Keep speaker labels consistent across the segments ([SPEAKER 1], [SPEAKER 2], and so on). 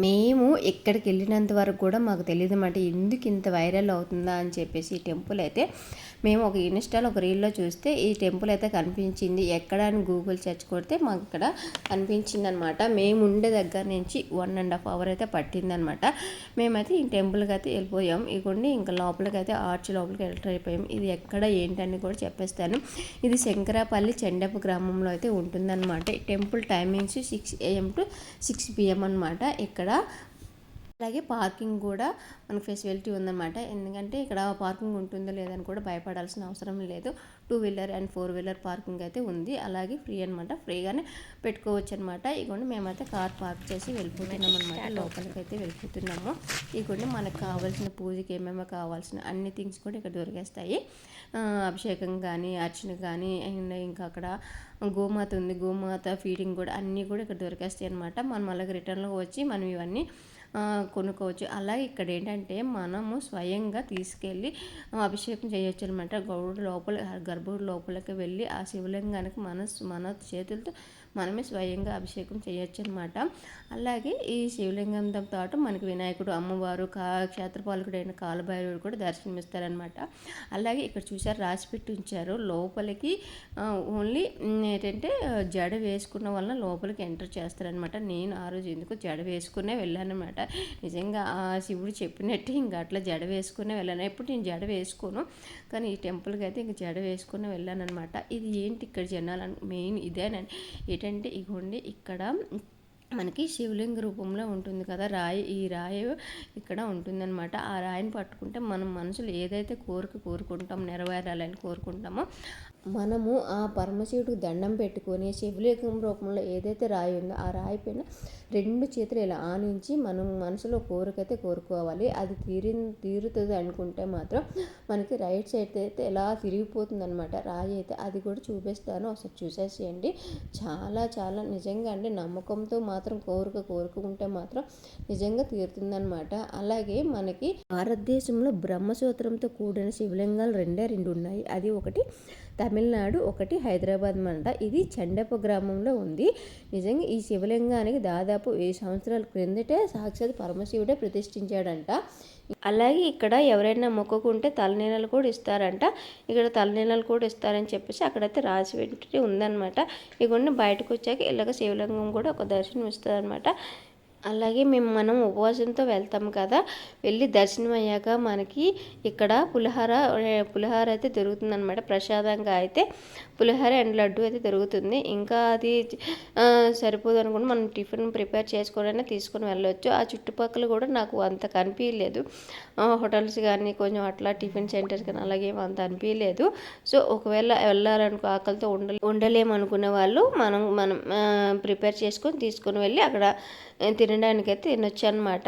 [SPEAKER 1] మేము ఎక్కడికి వెళ్ళినంత వరకు కూడా మాకు తెలియదన్నమాట ఎందుకు ఇంత వైరల్ అవుతుందా అని చెప్పేసి. ఈ టెంపుల్ అయితే మేము ఒక ఇన్స్టాలో ఒక రీల్లో చూస్తే ఈ టెంపుల్ అయితే కనిపించింది. ఎక్కడ అని గూగుల్ సెర్చ్ కొడితే మాకు ఇక్కడ కనిపించింది అనమాట. మేము ఉండే దగ్గర నుంచి 1.5 అవర్ అయితే పట్టిందనమాట. మేమైతే ఈ టెంపుల్కి అయితే వెళ్ళిపోయాం. ఇగోండి ఇంకా లోపలికి అయితే ఆర్చ్ లోపలికి ఎంటర్ అయిపోయాం. ఇది ఎక్కడ ఏంటని కూడా చెప్పేస్తాను. ఇది శంకరాపల్లి చెండపు గ్రామంలో అయితే ఉంటుందన్నమాట. Temple timings 6 AM to 6 PM అనమాట. ఇక్కడ అలాగే పార్కింగ్ కూడా మనకు ఫెసిలిటీ ఉందన్నమాట. ఎందుకంటే ఇక్కడ పార్కింగ్ ఉంటుందో లేదని కూడా భయపడాల్సిన అవసరం లేదు. 2 వీలర్ అండ్ 4 వీలర్ పార్కింగ్ అయితే ఉంది. అలాగే ఫ్రీ అనమాట, ఫ్రీగానే పెట్టుకోవచ్చు అనమాట. ఇగోండి మేమైతే కార్ పార్క్ చేసి వెళ్ళిపోతున్నాం అనమాట. లోపలికి అయితే వెళ్ళిపోతున్నాము. ఇగోండి మనకు కావాల్సిన పూజకి ఏమేమో కావాల్సిన అన్ని థింగ్స్ కూడా ఇక్కడ దొరికేస్తాయి. అభిషేకం కానీ అర్చన కానీ అండ్ ఇంకా అక్కడ గోమాత ఉంది, గోమాత ఫీడింగ్ కూడా అన్నీ కూడా ఇక్కడ దొరికేస్తాయి అనమాట. మనం అలాగే రిటర్న్లో వచ్చి మనం ఇవన్నీ కొనుక్కోవచ్చు. అలాగే ఇక్కడ ఏంటంటే మనము స్వయంగా తీసుకెళ్ళి అభిషేకం చేయొచ్చు అనమాట. గర్భగుడి లోపలికి వెళ్ళి ఆ శివలింగానికి మన చేతులతో మనమే స్వయంగా అభిషేకం చేయొచ్చు అనమాట. అలాగే ఈ శివలింగంతో పాటు మనకి వినాయకుడు, అమ్మవారు, క్షేత్రపాలకుడైన కాలభైరవుడు కూడా దర్శనమిస్తారనమాట. అలాగే ఇక్కడ చూసారు రాసిపెట్టి ఉంచారు. లోపలికి ఓన్లీ ఏంటంటే జడ వేసుకున్న వల్ల లోపలికి ఎంటర్ చేస్తారనమాట. నేను ఆ రోజు ఎందుకు జడ వేసుకునే వెళ్ళానమాట. నిజంగా ఆ శివుడు చెప్పినట్టు ఇంకా అట్లా జడ వేసుకునే వెళ్ళాను. ఎప్పుడు నేను జడ వేసుకోను, కానీ ఈ టెంపుల్కి అయితే ఇంక జడ వేసుకుని వెళ్ళాను అనమాట. ఇది ఏంటి ఇక్కడ జనాలు మెయిన్ ఇదేనండి. ఏంటంటే ఇగోండి ఇక్కడ మనకి శివలింగ రూపంలో ఉంటుంది కదా రాయి. ఈ రాయి ఇక్కడ ఉంటుందన్నమాట. ఆ రాయిని పట్టుకుంటే మనం మనసులో ఏదైతే కోరుకుంటాం నెరవేరాలని కోరుకుంటామో మనము ఆ పరమశివుడికి దండం పెట్టుకొని శివలింగం రూపంలో ఏదైతే రాయి ఉందో ఆ రాయి పైన 2 చేతులు ఇలా ఆనించి మనం మనసులో కోరికైతే కోరుకోవాలి. అది తీరుతుంది అనుకుంటే మాత్రం మనకి రైట్ సైడ్ అయితే ఎలా తిరిగిపోతుంది అనమాట రాయి అయితే. అది కూడా చూపిస్తాను, ఒకసారి చూసేసేయండి. చాలా చాలా నిజంగా అండి నమ్మకంతో మాత్రం కోరుకుంటే మాత్రం నిజంగా తీరుతుందనమాట. అలాగే మనకి భారతదేశంలో బ్రహ్మసూత్రంతో కూడిన శివలింగాలు 2 ఉన్నాయి. అది ఒకటి తమిళనాడు, ఒకటి హైదరాబాద్ మంట. ఇది చెండపు గ్రామంలో ఉంది. నిజంగా ఈ శివలింగానికి దాదాపు 1000 సంవత్సరాల క్రిందటే సాక్షాత్ పరమశివుడే ప్రతిష్ఠించాడంట. అలాగే ఇక్కడ ఎవరైనా మొక్కుకుంటే తలనీళ్ళు కూడా ఇస్తారంట. ఇక్కడ తలనీళ్ళు కూడా ఇస్తారని చెప్పేసి అక్కడైతే రాసి పెట్టి ఉందన్నమాట. ఇగోండి బయటకు వచ్చాక ఇలాగ శివలింగం కూడా ఒక దర్శనం ఇస్తారనమాట. అలాగే మనం ఉపవాసంతో వెళ్తాం కదా, వెళ్ళి దర్శనం అయ్యాక మనకి ఇక్కడ పులిహార అయితే దొరుకుతుందన్నమాట. ప్రసాదంగా అయితే పులిహార అండ్ లడ్డు అయితే దొరుకుతుంది. ఇంకా అది సరిపోదు అనుకుంటే మనం టిఫిన్ ప్రిపేర్ చేసుకోవడానికి తీసుకొని వెళ్ళవచ్చు. ఆ చుట్టుపక్కల కూడా నాకు అంత కనిపించలేదు హోటల్స్ కానీ కొంచెం అట్లా టిఫిన్ సెంటర్స్ కానీ అలాగే అంత అనిపించలేదు. సో ఒకవేళ వెళ్ళాలనుకో ఆకలితో ఉండలేమనుకునే వాళ్ళు మనం ప్రిపేర్ చేసుకొని తీసుకొని వెళ్ళి అక్కడ తినడానికైతే తినొచ్చు అనమాట.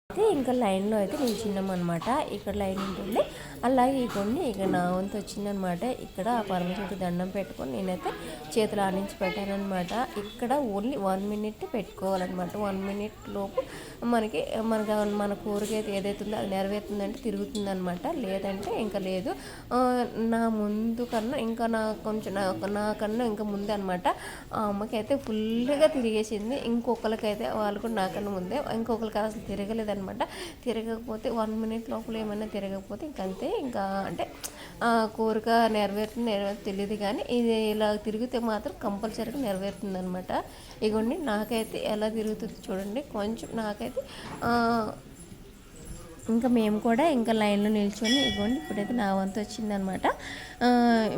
[SPEAKER 1] అయితే ఇంకా లైన్లో అయితే నిల్చున్నాం అనమాట. ఇక్కడ లైన్ ఉంటుంది. అలాగే ఇవ్వండి ఇక నా వంతు వచ్చిందనమాట. ఇక్కడ ఆ పరమశివుడికి దండం పెట్టుకొని నేనైతే చేతులు ఆనించి పెట్టానమాట. ఇక్కడ ఓన్లీ 1 minute పెట్టుకోవాలన్నమాట. 1 minute లోపు మనకి మన కోరిక అయితే ఏదైతే ఉందో అది నెరవేరుతుందంటే తిరుగుతుంది అనమాట. లేదంటే ఇంకా లేదు. నా ముందు కన్నా ఇంకా నాకన్నా ఇంకా ముందే అనమాట. ఆ అమ్మకి అయితే ఫుల్గా తిరిగేసింది. ఇంకొకరికైతే వాళ్ళు కూడా నాకన్నా ముందే, ఇంకొకరికి అసలు తిరగలేదన్నమాట. తిరగకపోతే 1 minute లోపల ఏమైనా తిరగకపోతే ఇంకంతే. ఇంకా అంటే కోరిక నెరవేరుతుంది తెలియదు, కానీ ఇది ఇలా తిరిగితే మాత్రం కంపల్సరీగా నెరవేరుతుంది అనమాట. ఇగోండి నాకైతే ఎలా తిరుగుతుంది చూడండి. కొంచెం నాకైతే ఇంకా మేము కూడా ఇంకా లైన్లో నిల్చొని ఇగోండి ఇప్పుడైతే నా వంతు వచ్చిందనమాట.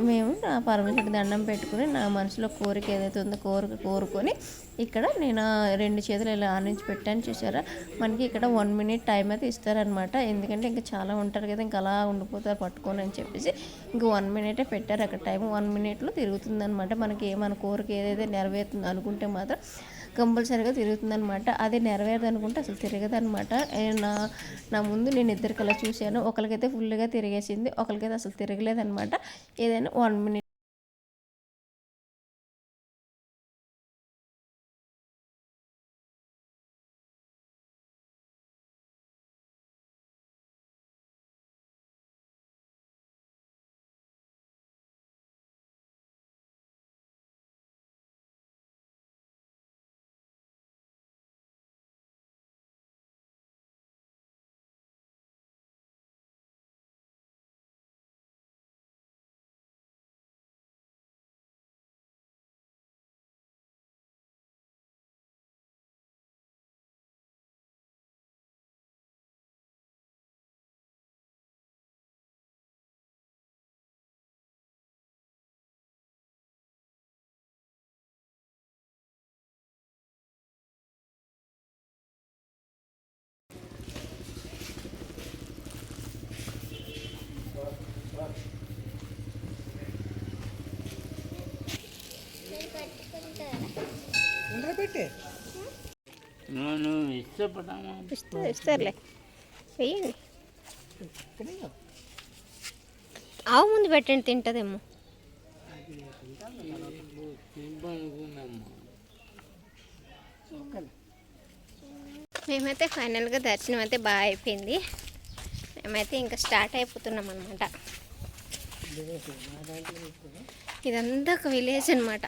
[SPEAKER 1] మేము నా పరమశివుడికి దండం పెట్టుకుని నా మనసులో కోరిక ఏదైతే ఉందో కోరుకొని ఇక్కడ నేను 2 చేతులు ఇలా ఆనించి పెట్టాను. చూసారా, మనకి ఇక్కడ 1 minute టైం అయితే ఇస్తారనమాట. ఎందుకంటే ఇంకా చాలా ఉంటారు కదా, ఇంకా అలా ఉండిపోతారు పట్టుకొని అని చెప్పేసి ఇంకా 1 minute పెట్టారు అక్కడ టైం. 1 minuteలో తిరుగుతుంది అనమాట. మనకి మన కోరిక ఏదైతే నెరవేరుతుందో అనుకుంటే మాత్రం కంపల్సరీగా తిరుగుతుందనమాట. అది నెరవేరదు అనుకుంటే అసలు తిరగదనమాట. నా నా ముందు నేను ఇద్దరికి అలా చూశాను. ఒకరికైతే ఫుల్గా తిరిగేసింది, ఒకరికైతే అసలు తిరగలేదనమాట. ఏదైనా 1 మినిట్
[SPEAKER 2] ఇస్తారులే, వెయ్యండి. ఆవు ముందు పెట్టండి, తింటదేమో. మేమైతే ఫైనల్గా దర్శనం అయితే బాగా అయిపోయింది. మేమైతే ఇంకా స్టార్ట్ అయిపోతున్నాం అనమాట. ఇదంతా ఒక విలేజ్ అనమాట.